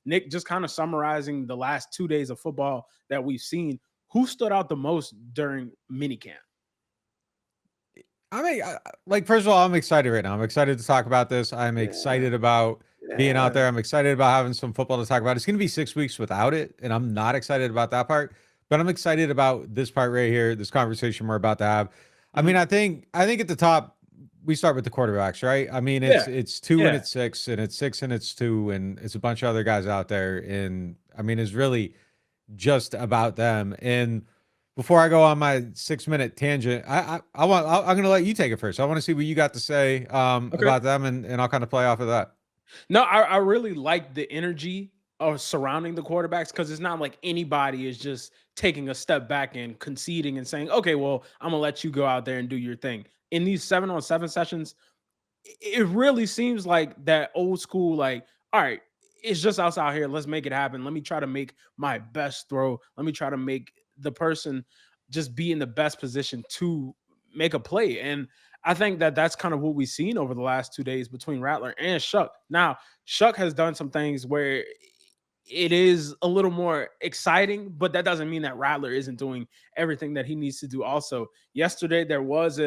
Nick, just kind of summarizing the last 2 days of football that we've seen, who stood out the most during minicamp? I mean, like, first of all, I'm excited right now. I'm excited to talk about this. I'm Yeah, excited about being out yeah. there. I'm excited about having some football to talk about. It's going to be 6 weeks without it, and I'm not excited about that part. But I'm excited about this part right here, this conversation we're about to have. I Mhm. mean, I think at the top we start with the quarterbacks, right? I mean, Yeah, it's two and yeah. it's six, and it's six and it's two, and it's a bunch of other guys out there. And I mean, it's really just about them. And before I go on my 6 minute tangent, I'm going to let you take it first. I want to see what you got to say Okay. about them, and I'll kind of play off of that. No, I really like the energy of surrounding the quarterbacks because it's not like anybody is just taking a step back and conceding and saying, okay, well, I'm gonna let you go out there and do your thing. In these 7-on-7 sessions, it really seems like that old school, like, all right, it's just us out here. Let's make it happen. Let me try to make my best throw. Let me try to make the person just be in the best position to make a play. And I think that that's kind of what we've seen over the last 2 days between Rattler and Shuck. Now, Shuck has done some things where it is a little more exciting, but that doesn't mean that Rattler isn't doing everything that he needs to do. Also, yesterday there was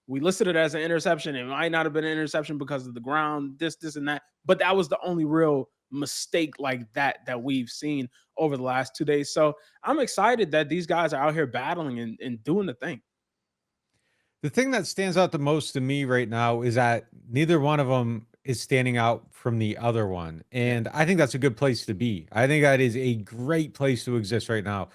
we listed it as an interception. It might not have been an interception because of the ground, this, and that, but that was the only real mistake like that we've seen over the last 2 days. So I'm excited that these guys are out here battling and doing the thing. The thing that stands out the most to me right now is that neither one of them is standing out from the other one. Yeah. And I think that's a good place to be. I think that is a great place to exist right now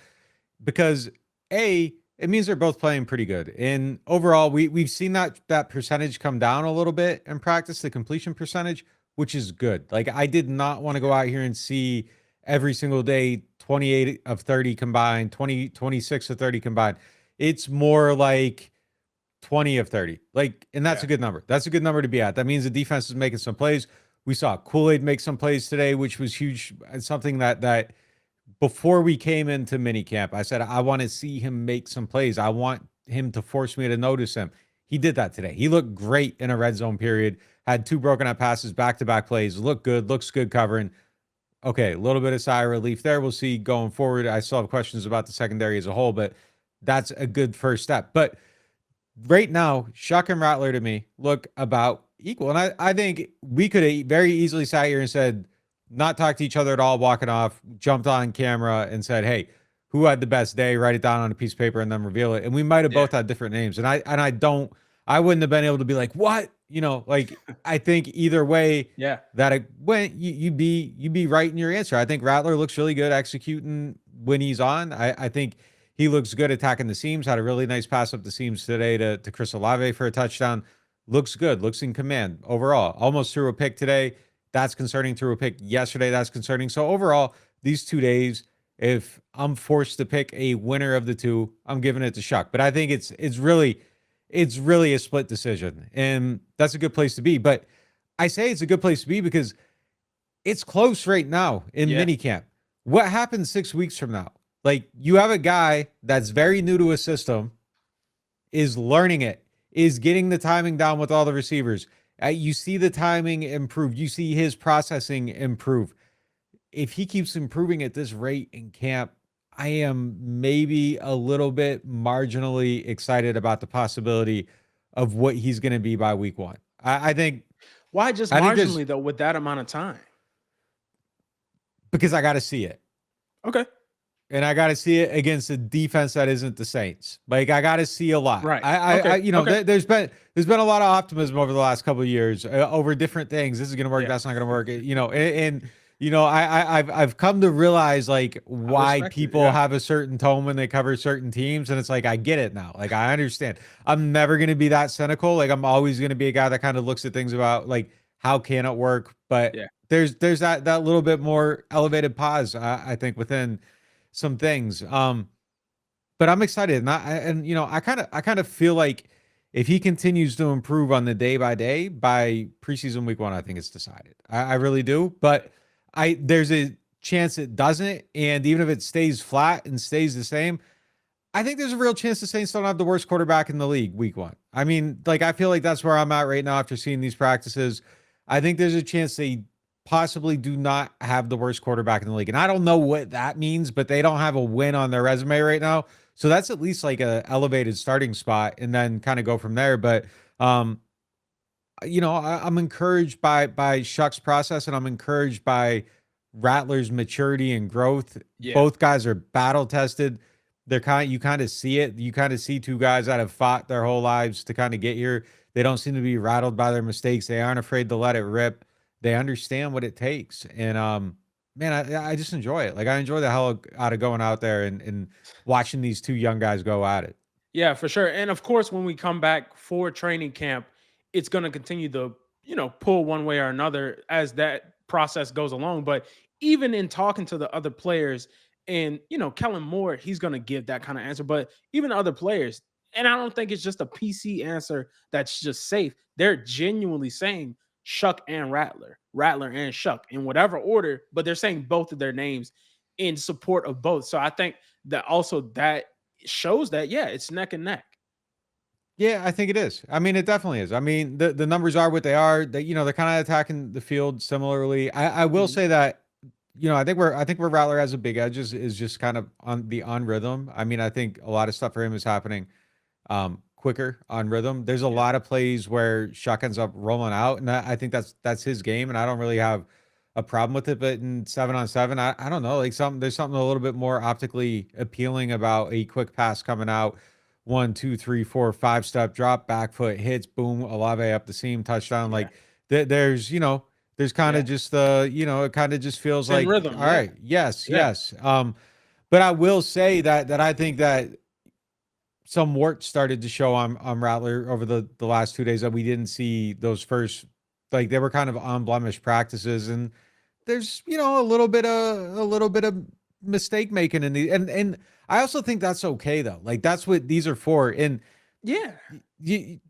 because it means they're both playing pretty good. And overall, we've seen that percentage come down a little bit in practice, the completion percentage, which is good. Like, I did not want to go out here and see every single day 28 of 30 combined, 26 of 30 combined. It's more like 20 of 30. Like, and that's Yeah. a good number. That's a good number to be at. That means the defense is making some plays. We saw Kool-Aid make some plays today, which was huge. It's something that before we came into minicamp, I said I want to see him make some plays. I want him to force me to notice him. He did that today. He looked great in a red zone period. Had two broken up passes, back-to-back plays. Looked good. Looks good covering. Okay, a little bit of sigh of relief there. We'll see going forward. I still have questions about the secondary as a whole, but that's a good first step. But right now, Shuck and Rattler to me look about equal. And I think we could have very easily sat here and said, not talked to each other at all, walking off, jumped on camera and said, hey, who had the best day? Write it down on a piece of paper and then reveal it. And we might have Yeah. both had different names. And I wouldn't have been able to be like, what? Like, I think either way Yeah. that it went, you'd be right in your answer. I think Rattler looks really good executing when he's on. I think he looks good attacking the seams. Had a really nice pass up the seams today to Chris Olave for a touchdown. Looks good. Looks in command overall. Almost threw a pick today. That's concerning. Threw a pick yesterday. That's concerning. So overall, these 2 days, if I'm forced to pick a winner of the two, I'm giving it to Shuck. But I think it's really a split decision, and that's a good place to be. But I say it's a good place to be because it's close right now in Yeah. minicamp. What happens 6 weeks from now? Like, you have a guy that's very new to a system, is learning it, is getting the timing down with all the receivers. You see the timing improve. You see his processing improve. If he keeps improving at this rate in camp, I am maybe a little bit marginally excited about the possibility of what he's going to be by week one. I think Why just I think there's marginally though with that amount of time? because I got to see it. Okay. And I got to see it against a defense that isn't the Saints. Like, I got to see a lot. Right. Okay. Okay. There's been a lot of optimism over the last couple of years over different things. This is going to work. Yeah. That's not going to work. I've come to realize like I why respect it. people Yeah. have a certain tone when they cover certain teams, and it's like I get it now. Like, I understand. I'm never going to be that cynical. Like, I'm always going to be a guy that kind of looks at things about like how can it work, but Yeah. there's that little bit more elevated pause I think within some things. But I'm excited, and I kind of feel like if he continues to improve on the day by day by preseason week one, I think it's decided. I really do. But there's a chance it doesn't, and even if it stays flat and stays the same, I think there's a real chance the Saints don't have the worst quarterback in the league week one. I mean, like, I feel like that's where I'm at right now after seeing these practices. I think there's a chance they possibly do not have the worst quarterback in the league. And I don't know what that means, but they don't have a win on their resume right now. So that's at least like a elevated starting spot and then kind of go from there. But um, I'm encouraged by Shuck's process, and I'm encouraged by Rattler's maturity and growth. Yeah. Both guys are battle tested. You kind of see it. You kind of see two guys that have fought their whole lives to kind of get here. They don't seem to be rattled by their mistakes. They aren't afraid to let it rip. They understand what it takes. And man, I just enjoy it. Like I enjoy the hell out of going out there and watching these two young guys go at it. Yeah, for sure. And of course, when we come back for training camp, it's going to continue to, pull one way or another as that process goes along. But even in talking to the other players and, Kellen Moore, he's going to give that kind of answer. But even other players, and I don't think it's just a PC answer that's just safe. They're genuinely saying Shuck and Rattler, Rattler and Shuck in whatever order, but they're saying both of their names in support of both. So I think that also that shows that, yeah, it's neck and neck. Yeah, I think it is. I mean, it definitely is. I mean, the numbers are what they are. They're kind of attacking the field similarly. I will Mhm. say that, I think where Rattler has a big edge is just kind of on rhythm. I mean, I think a lot of stuff for him is happening quicker on rhythm. There's a Yeah. lot of plays where Shuck ends up rolling out, and I think that's his game, and I don't really have a problem with it. But in 7-on-7, I don't know, like there's something a little bit more optically appealing about a quick pass coming out, 1, 2, 3, 4, 5 step drop, back foot hits, boom, Olave up the seam, touchdown. Yeah. Like there's kind of Yeah. just it kind of just feels It's in like, rhythm. all Yeah. right, yes, Yeah. yes. But I will say that I think that some warts started to show on Rattler over the last 2 days that we didn't see those first, like they were kind of unblemished practices, and there's a little bit of mistake making in the and I also think that's okay though. Like that's what these are for. And Yeah.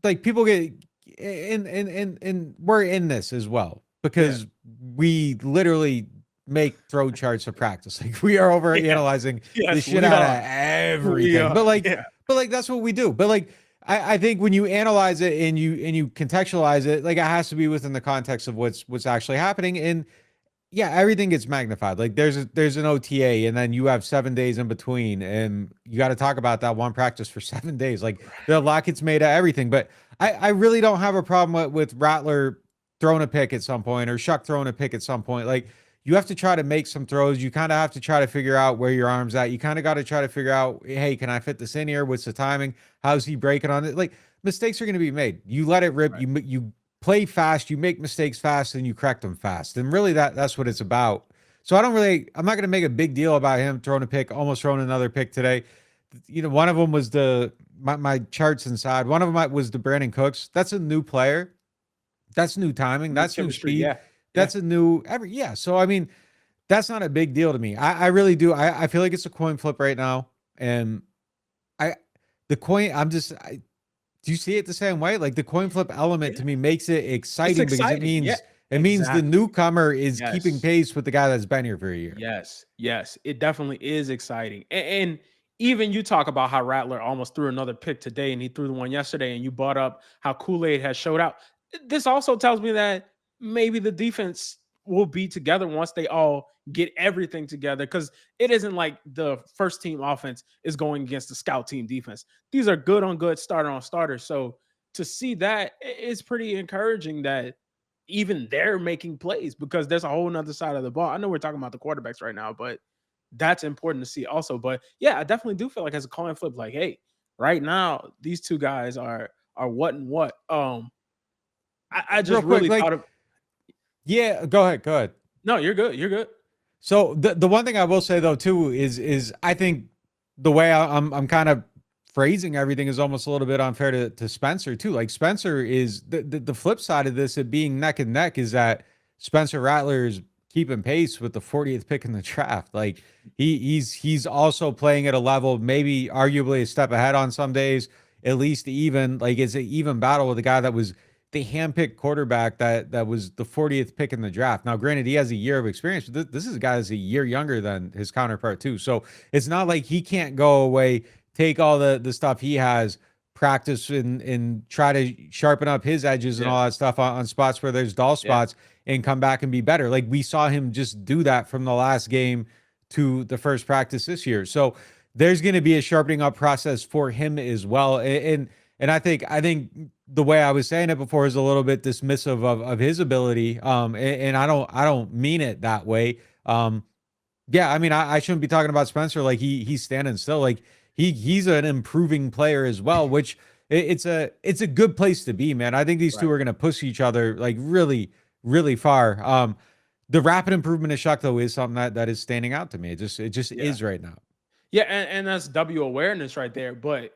like people get and we're in this as well Yeah. because we literally make throw charts of practice. Like we are over Yeah. analyzing the Yes, shit we out of are. We everything. are. Yeah. But like that's what we do. But like I think when you analyze it and you contextualize it, like it has to be within the context of what's actually happening. And yeah, everything gets magnified. Like there's an OTA, and then you have 7 days in between, and you got to talk about that one practice for 7 days. Like the lot gets made of everything. But I really don't have a problem with Rattler throwing a pick at some point or Shuck throwing a pick at some point. Like you have to try to make some throws. You kind of have to try to figure out where your arm's at. You kind of got to try to figure out, hey, can I fit this in here? What's the timing? How's he breaking on it? Like mistakes are going to be made. You let it rip. Right. You play fast, you make mistakes fast, and you correct them fast. And really that's what it's about. So I'm not going to make a big deal about him throwing a pick, almost throwing another pick today. One of them was my charts inside. One of them was the Brandon Cooks. That's a new player. That's new timing. New That's new chemistry. speed. Yeah. Yeah. That's a new yeah. So I mean, that's not a big deal to me. I really do. I feel like it's a coin flip right now. And I the coin, do you see it the same way? Like the coin flip element Yeah. to me makes it It's exciting because exciting. Yeah. it means the Exactly. newcomer is keeping Yes. pace with the guy that's been here for a year. Yes, yes, it definitely is exciting. And even you talk about how Rattler almost threw another pick today, and he threw the one yesterday, and you brought up how Kool-Aid has showed out. This also tells me that maybe the defense will be together once they all get everything together, because it isn't like the first team offense is going against the scout team defense. These are good on good, starter on starter. So to see that is pretty encouraging that even they're making plays, because there's a whole nother side of the ball. I know we're talking about the quarterbacks right now, but that's important to see also. But yeah, I definitely do feel like as a coin flip, like, hey, right now these two guys are what and what. I Real just quick, really like thought of yeah, go ahead, go ahead. no, you're good. You're good. So the one thing I will say though too is I think the way I'm kind of phrasing everything is almost a little bit unfair to Spencer too. Like Spencer is the flip side of this, it being neck and neck, is that Spencer Rattler is keeping pace with the 40th pick in the draft. Like he's also playing at a level maybe arguably a step ahead on some days, at least even. Like it's an even battle with a guy that was the handpicked quarterback that was the 40th pick in the draft. Now, granted, he has a year of experience, but this is a guy that's a year younger than his counterpart too. So it's not like he can't go away, take all the stuff he has, practice and try to sharpen up his edges and Yeah. all that stuff on spots where there's dull Yeah. spots, and come back and be better. Like we saw him just do that from the last game to the first practice this year. So there's going to be a sharpening up process for him as well. And I think the way I was saying it before is a little bit dismissive of his ability. And I don't mean it that way. Yeah, I mean, I shouldn't be talking about Spencer like he's standing still. Like he's an improving player as well, which it's a good place to be, man. I think these two Right. are gonna push each other like really, really far. The rapid improvement of Shuck though is something that is standing out to me. It just Yeah. is right now. Yeah, and that's W awareness right there. But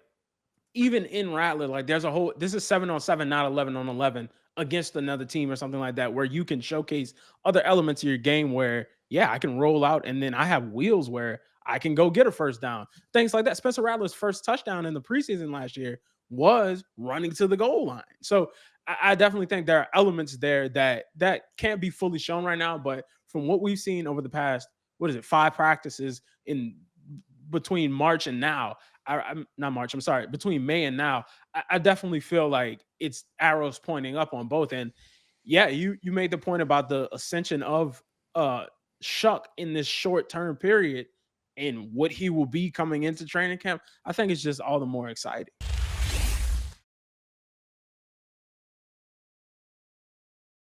even in Rattler, like there's a whole this is 7-on-7, not 11-on-11 against another team or something like that, where you can showcase other elements of your game where, yeah, I can roll out and then I have wheels where I can go get a first down. Things like that. Spencer Rattler's first touchdown in the preseason last year was running to the goal line. So I definitely think there are elements there that can't be fully shown right now. But from what we've seen over the past, what is it, 5 practices in between March and now, I'm not March. I'm sorry. Between May and now, I definitely feel like it's arrows pointing up on both. And yeah, you made the point about the ascension of Shuck in this short term period and what he will be coming into training camp. I think it's just all the more exciting.